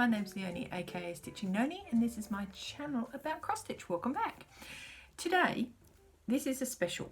my name's Leonie, aka Stitching Noni, and this is my channel about cross stitch. Welcome back. Today, this is a special.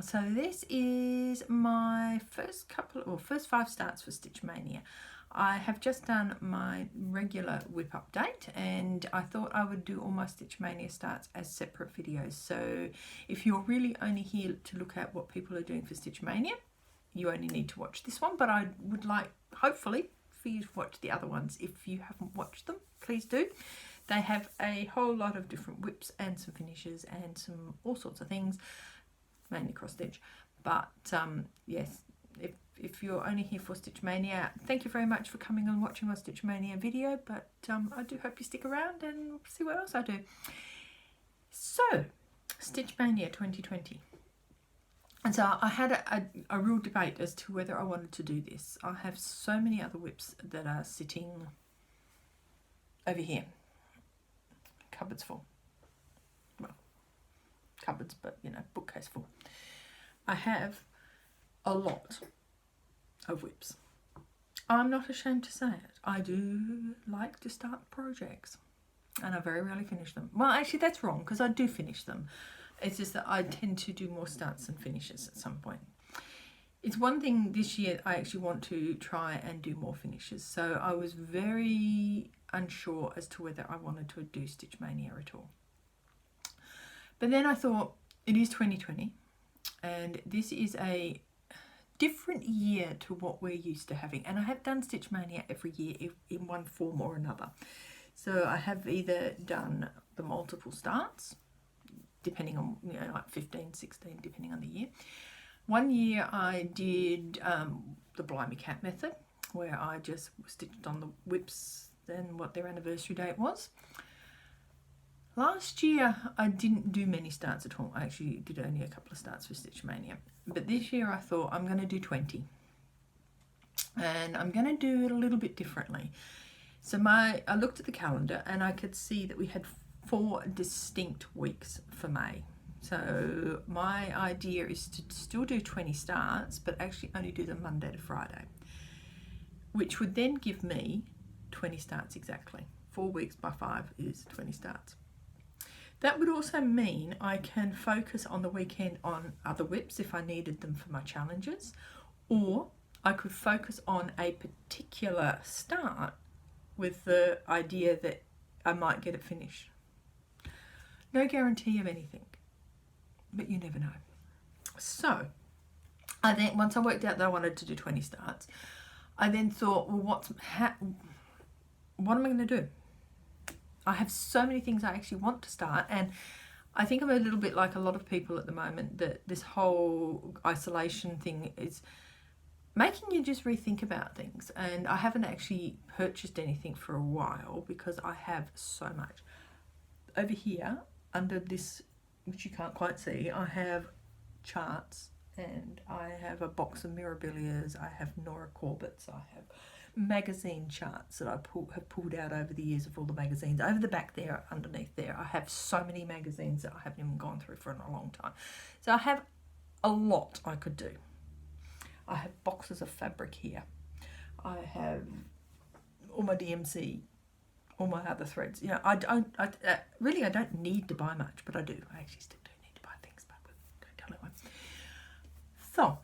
So this is my first 5 starts for Stitch Maynia. I have just done my regular whip update, and I thought I would do all my Stitch Maynia starts as separate videos. So if you're really only here to look at what people are doing for Stitch Maynia, you only need to watch this one, but I would like, hopefully, for you to watch the other ones. If you haven't watched them, please do. They have a whole lot of different whips and some finishes and some all sorts of things, mainly cross stitch. But yes, if you're only here for Stitch Maynia, thank you very much for coming and watching my Stitch Maynia video, but I do hope you stick around and see what else I do. So, Stitch Maynia 2020. And so I had a real debate as to whether I wanted to do this. I have so many other whips that are sitting over here. Cupboards full. Well, cupboards, but you know, bookcase full. I have a lot of whips. I'm not ashamed to say it. I do like to start projects, and I very rarely finish them. Well, actually that's wrong, because I do finish them. It's just that I tend to do more starts and finishes at some point. It's one thing this year I actually want to try and do more finishes. So I was very unsure as to whether I wanted to do Stitch Maynia at all. But then I thought, it is 2020 and this is a different year to what we're used to having. And I have done Stitch Maynia every year in one form or another. So I have either done the multiple starts, depending on, you know, like 15, 16, depending on the year. One year I did the Blimey Cat method, where I just stitched on the whips and what their anniversary date was. Last year I didn't do many starts at all. I actually did only a couple of starts for Stitch Maynia. But this year I thought I'm going to do 20. And I'm going to do it a little bit differently. So I looked at the calendar and I could see that we had 4 distinct weeks for May. So my idea is to still do 20 starts, but actually only do them Monday to Friday, which would then give me 20 starts exactly. 4 weeks by 5 is 20 starts. That would also mean I can focus on the weekend on other whips if I needed them for my challenges, or I could focus on a particular start with the idea that I might get it finished. No guarantee of anything, but you never know. So I then, once I worked out that I wanted to do 20 starts, I then thought, well, what am I going to do? I have so many things I actually want to start, and I think I'm a little bit like a lot of people at the moment, that this whole isolation thing is making you just rethink about things. And I haven't actually purchased anything for a while because I have so much. Over here, under this, which you can't quite see, I have charts, and I have a box of Mirabilias, I have Nora Corbett's, I have magazine charts that I have pulled out over the years of all the magazines. Over the back there, underneath there, I have so many magazines that I haven't even gone through for a long time. So I have a lot I could do. I have boxes of fabric here. I have all my DMC, all my other threads. You know, I don't need to buy much, but I do. I actually still do need to buy things, but don't tell anyone. So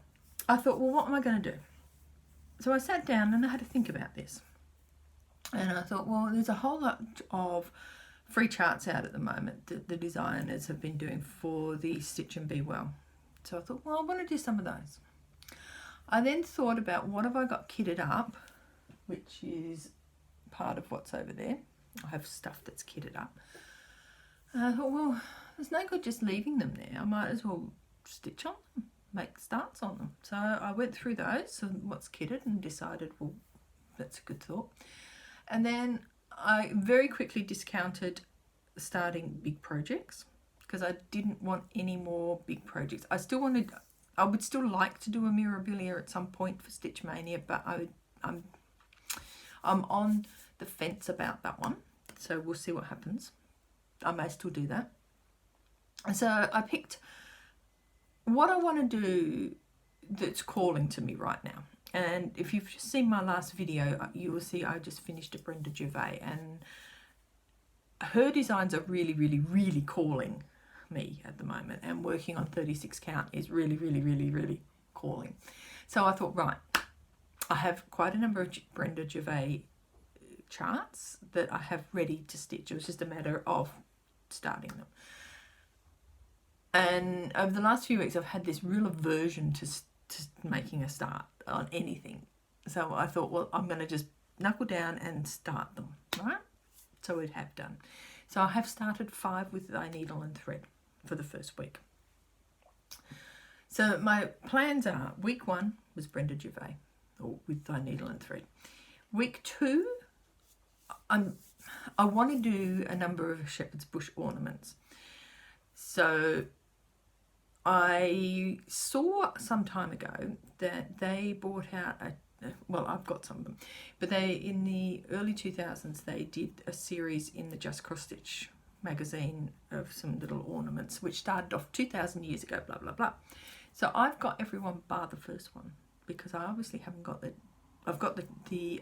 I thought, well, what am I going to do? So I sat down and I had to think about this. And I thought, well, there's a whole lot of free charts out at the moment that the designers have been doing for the Stitch and Be Well. So I thought, well, I want to do some of those. I then thought about what have I got kitted up, which is part of what's over there. I have stuff that's kitted up. And I thought, well, there's no good just leaving them there. I might as well stitch on them, make starts on them. So I went through those, so what's kitted, and decided, well, that's a good thought. And then I very quickly discounted starting big projects because I didn't want any more big projects. I would still like to do a Mirabilia at some point for Stitch Maynia, but I'm on the fence about that one, so we'll see what happens. I may still do that. So I picked what I want to do that's calling to me right now. And if you've just seen my last video, you will see I just finished a Brenda Gervais, and her designs are really, really, really calling me at the moment, and working on 36 count is really, really, really, really calling. So I thought, right, I have quite a number of Brenda Gervais charts that I have ready to stitch. It was just a matter of starting them. And over the last few weeks, I've had this real aversion to making a start on anything. So I thought, well, I'm going to just knuckle down and start them, right? So I have done. So I have started 5 with thy needle and thread for the first week. So my plans are, week 1 was Brenda Gervais, or with thy needle and thread. Week 2, I want to do a number of shepherd's bush ornaments. So I saw some time ago that they brought out well, I've got some of them, but they, in the early 2000s, they did a series in the Just Cross Stitch magazine of some little ornaments, which started off 2,000 years ago, blah, blah, blah. So I've got everyone bar the first one, because I obviously haven't got I've got the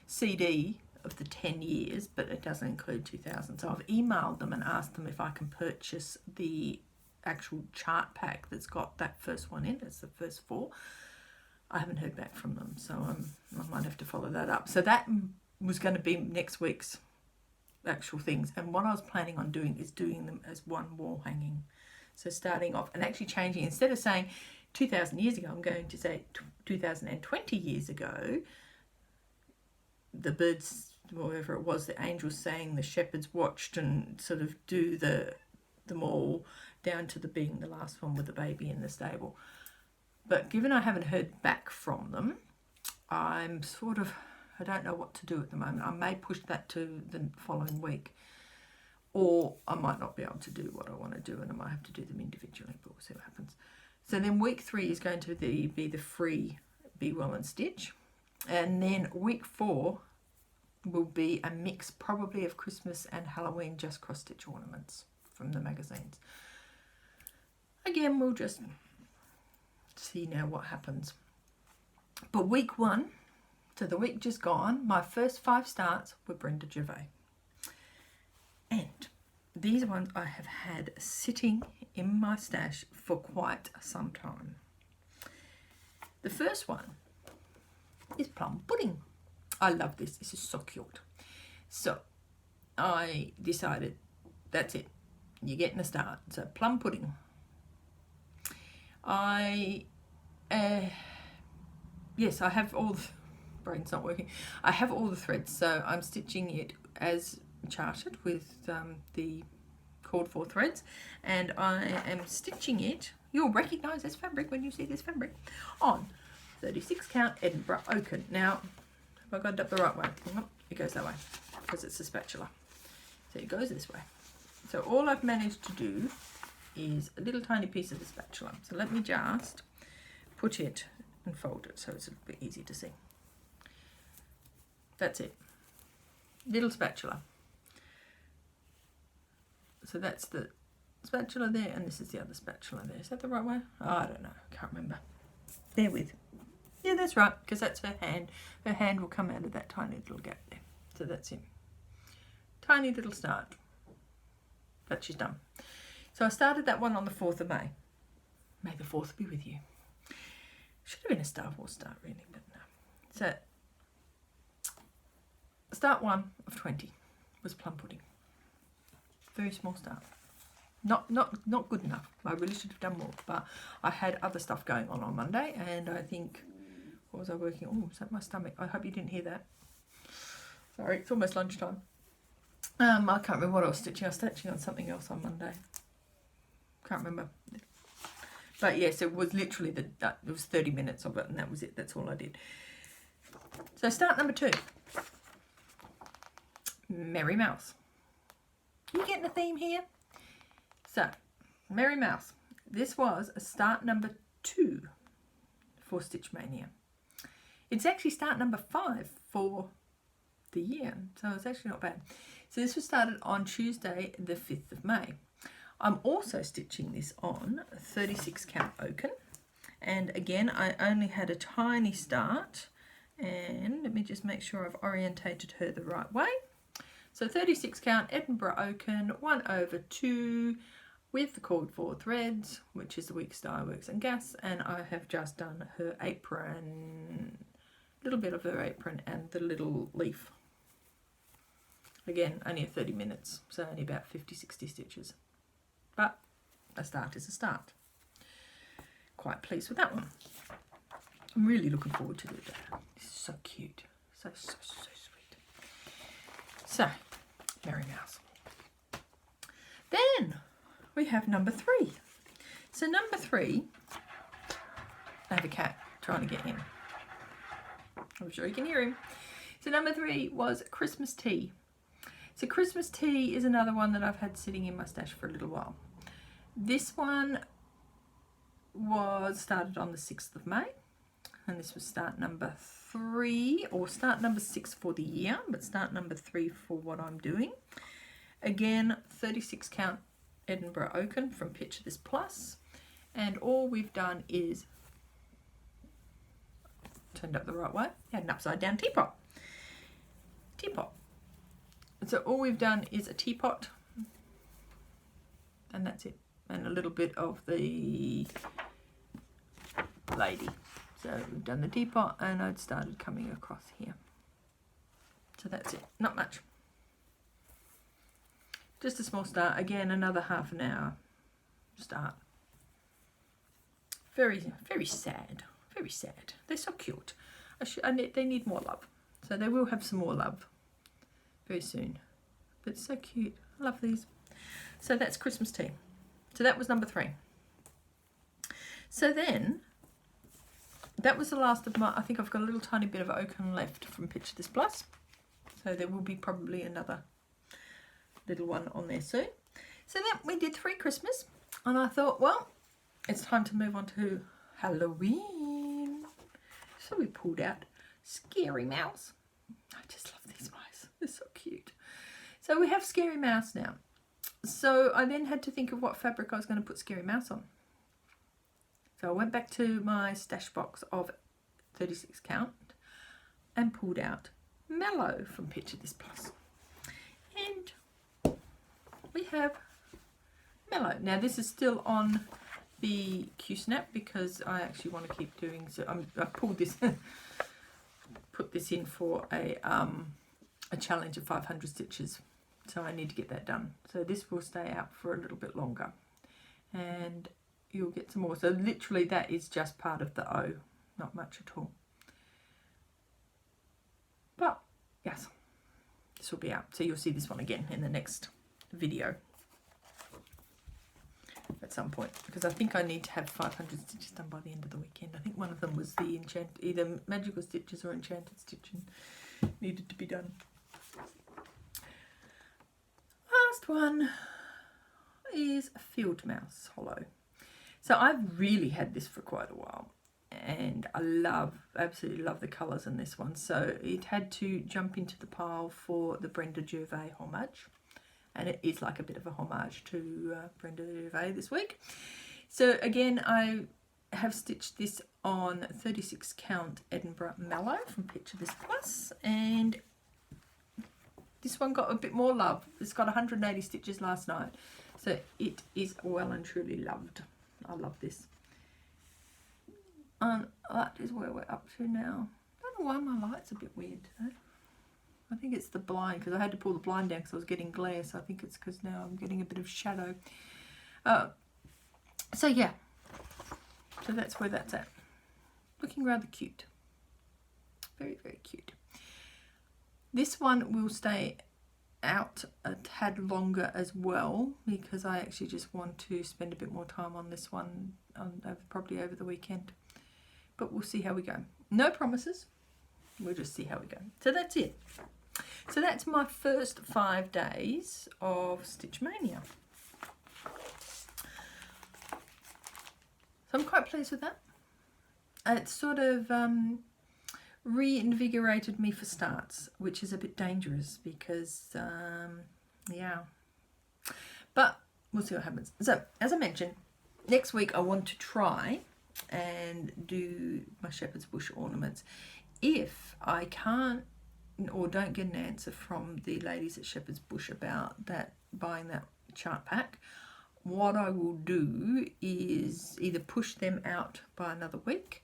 CD of the 10 years, but it doesn't include 2000. So I've emailed them and asked them if I can purchase the actual chart pack that's got that first one in. It's the first 4. I haven't heard back from them, so I might have to follow that up. So that was going to be next week's actual things. And what I was planning on doing is doing them as one wall hanging. So starting off and actually changing, instead of saying 2,000 years ago, I'm going to say 2020 years ago, the birds, whatever it was, the angels sang, the shepherds watched, and sort of do them all down to being the last one with the baby in the stable. But given I haven't heard back from them, I'm sort of, I don't know what to do at the moment. I may push that to the following week, or I might not be able to do what I want to do, and I might have to do them individually, but we'll see what happens. So then week 3 is going to be the free Be Well and Stitch. And then week 4 will be a mix probably of Christmas and Halloween Just Cross Stitch ornaments from the magazines. Again, we'll just see now what happens. But week 1, so the week just gone, my first 5 starts were Brenda Gervais. And these ones I have had sitting in my stash for quite some time. The first one is Plum Pudding. I love this. This is so cute. So I decided that's it. You're getting a start. So Plum Pudding. Yes, I have all the, brain's not working. I have all the threads, so I'm stitching it as charted with the called for threads, and I am stitching it, you'll recognise this fabric when you see this fabric, on 36 count Edinburgh Oaken. Now, have I got it up the right way? It goes that way, because it's a spatula. So it goes this way. So all I've managed to do is a little tiny piece of the spatula. So let me just put it and fold it so it's a bit easy to see. That's it. Little spatula. So that's the spatula there, and this is the other spatula there. Is that the right way? Oh, I don't know. Can't remember. Bear with. Yeah, that's right, because that's her hand. Her hand will come out of that tiny little gap there. So that's it. Tiny little start. But she's done. So I started that one on the 4th of May. May the 4th be with you. Should have been a Star Wars start, really, but no. So, start 1 of 20 was Plum Pudding. Very small start. Not good enough. I really should have done more, but I had other stuff going on Monday, and I think, what was I working on? Oh, is that my stomach? I hope you didn't hear that. Sorry, it's almost lunchtime. I can't remember what I was stitching. I was stitching on something else on Monday. Can't remember. But yes, it was literally it was 30 minutes of it, and that was it. That's all I did. So start number 2. Merry Mouse. You getting a theme here? So, Merry Mouse. This was a start number 2 for Stitch Maynia. It's actually start number 5 for the year, so it's actually not bad. So this was started on Tuesday, the 5th of May. I'm also stitching this on 36 count Oaken, And again, I only had a tiny start, and let me just make sure I've orientated her the right way. So 36 count Edinburgh Oaken, 1/2 with the cord 4 threads, which is the week's dye works and gas, and I have just done her apron, a little bit of her apron and the little leaf. Again, only 30 minutes, so only about 50-60 stitches, but a start is a start. Quite pleased with that one. I'm really looking forward to it. This is so cute, so sweet. So, Merry Mouse. Then we have number 3. So number 3, I have a cat trying to get in. I'm sure you can hear him. So number 3 was Christmas tea. So Christmas tea is another one that I've had sitting in my stash for a little while. This one was started on the 6th of May, and this was start number 3, or start number 6 for the year, but start number 3 for what I'm doing. Again, 36 count Edinburgh Oaken from Picture This Plus, and all we've done is turned up the right way, had an upside down teapot. So all we've done is a teapot, and that's it, and a little bit of the lady. So we've done the teapot, and I'd started coming across here. So that's it, not much. Just a small start. Again, another half an hour start. Very, very sad. Very sad. They're so cute. They need more love. So they will have some more love very soon. But so cute. I love these. So that's Christmas tea. So that was number 3. So then, that was the last of my, I think I've got a little tiny bit of oaken left from Picture This Plus. So there will be probably another little one on there soon. So then we did 3 Christmas, and I thought, well, it's time to move on to Halloween. So we pulled out Scary Mouse. I just love these mice. They're so cute. So we have Scary Mouse now. So I then had to think of what fabric I was going to put Scary Mouse on. So I went back to my stash box of 36 count and pulled out Mellow from Picture This Plus. And we have Mellow. Now this is still on the Q-snap because I actually want to keep doing, so I pulled this, put this in for a challenge of 500 stitches. So I need to get that done. So this will stay out for a little bit longer, and you'll get some more. So literally that is just part of the O, not much at all. But yes, this will be out. So you'll see this one again in the next video at some point, because I think I need to have 500 stitches done by the end of the weekend. I think one of them was the either Magical Stitches or Enchanted Stitching needed to be done. Last one is Field Mouse Hollow. So I've really had this for quite a while, and I absolutely love the colours in this one. So it had to jump into the pile for the Brenda Gervais homage, and it is like a bit of a homage to Brenda Gervais this week. So again, I have stitched this on 36 count Edinburgh Mallow from Picture This Plus, and this one got a bit more love. It's got 180 stitches last night, so it is well and truly loved. I love this. And that is where we're up to now. I don't know why my light's a bit weird today. I think it's the blind, because I had to pull the blind down because I was getting glare, so I think it's because now I'm getting a bit of shadow. So yeah, so that's where that's at. Looking rather cute. Very, very cute. This one will stay out a tad longer as well, because I actually just want to spend a bit more time on this one, probably over the weekend. But we'll see how we go. No promises. We'll just see how we go. So that's it. So that's my first 5 days of Stitch Mania. So I'm quite pleased with that. It sort of reinvigorated me for starts, which is a bit dangerous because, yeah. But we'll see what happens. So, as I mentioned, next week I want to try and do my shepherd's bush ornaments. If I can't or don't get an answer from the ladies at Shepherd's Bush about that, buying that chart pack, what I will do is either push them out by another week,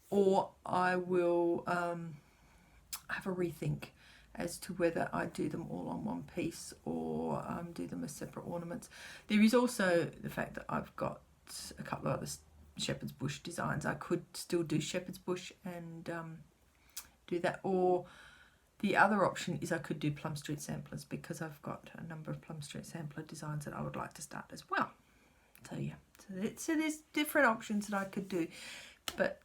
or I will have a rethink as to whether I do them all on one piece or do them as separate ornaments. There is also the fact that I've got a couple of other Shepherd's Bush designs. I could still do Shepherd's Bush and do that, or the other option is I could do Plum Street samplers, because I've got a number of Plum Street sampler designs that I would like to start as well. So yeah, so there's different options that I could do, but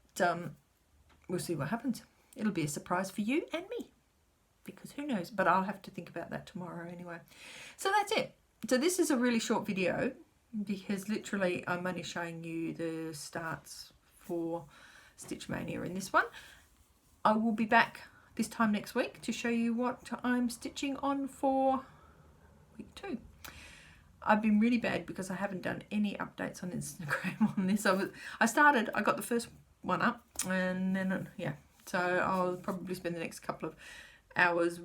we'll see what happens. It'll be a surprise for you and me, because who knows, but I'll have to think about that tomorrow anyway. So that's it. So this is a really short video, because literally I'm only showing you the starts for Stitch Mania in this one. I will be back this time next week to show you what I'm stitching on for week 2. I've been really bad because I haven't done any updates on Instagram on this. I got the first one up, and then yeah, so I'll probably spend the next couple of hours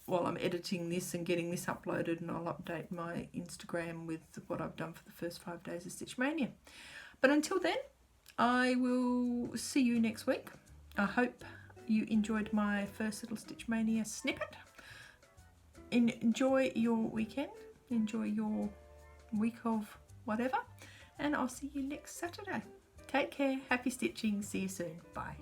while I'm editing this and getting this uploaded, and I'll update my Instagram with what I've done for the first 5 days of Stitch Mania. But until then, I will see you next week. I hope you enjoyed my first little Stitch Mania snippet. Enjoy your weekend, enjoy your week of whatever, and I'll see you next Saturday. Take care, happy stitching, see you soon, bye.